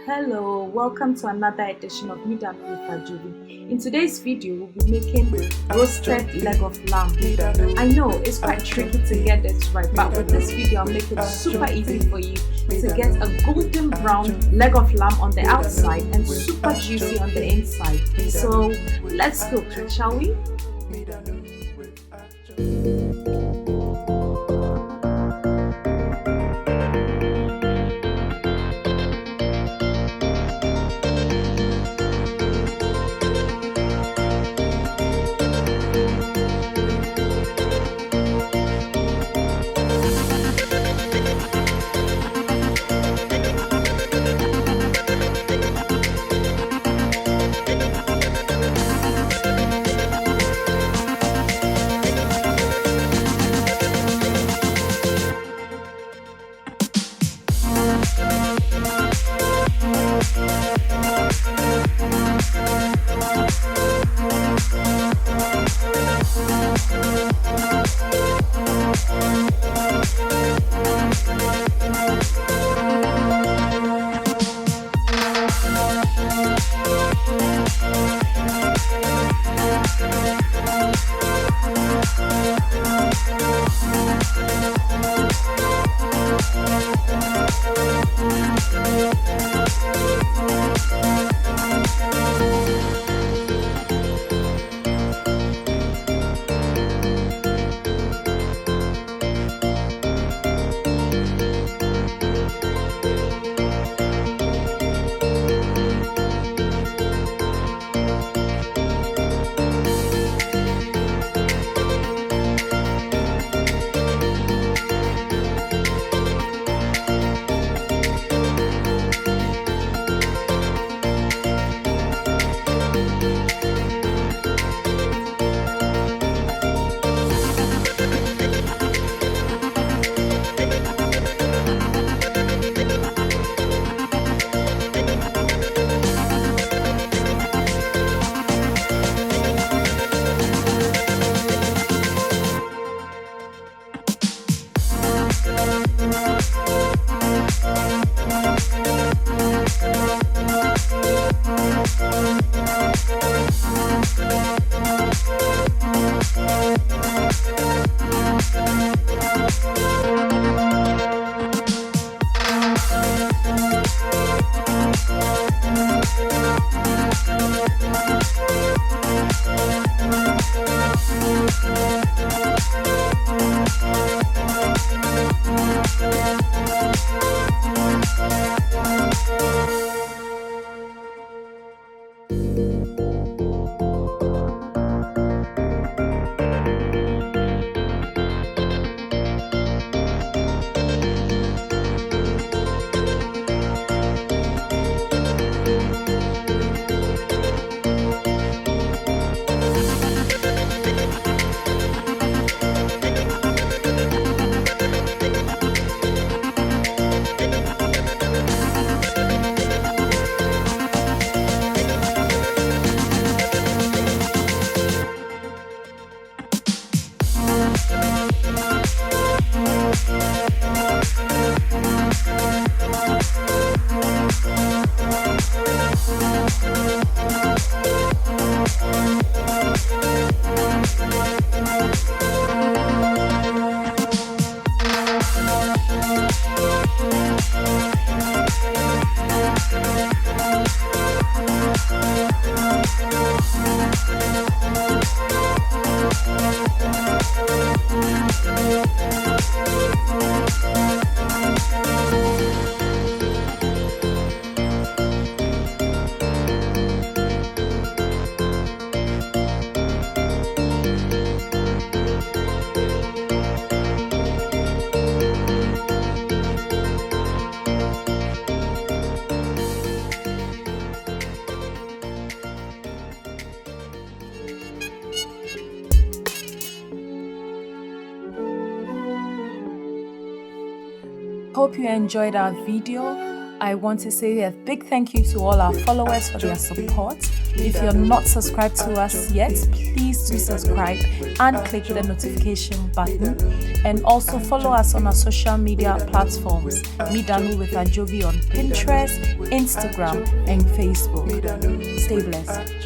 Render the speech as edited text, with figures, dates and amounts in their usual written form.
Hello, welcome to another edition of Meet and with Ajobi. In today's video, we'll be making roasted leg of lamb. I know it's quite tricky to get this right, but with this video, I'll make it super easy for you to get a golden brown leg of lamb on the outside and super juicy on the inside. So let's cook, shall we? Hope you enjoyed our video. I want to say a big thank you to all our followers for their support. If you're not subscribed to us yet, please do subscribe and click the notification button. And also follow us on our social media platforms, Midanu with Ajovi on Pinterest, Instagram, and Facebook. Stay blessed.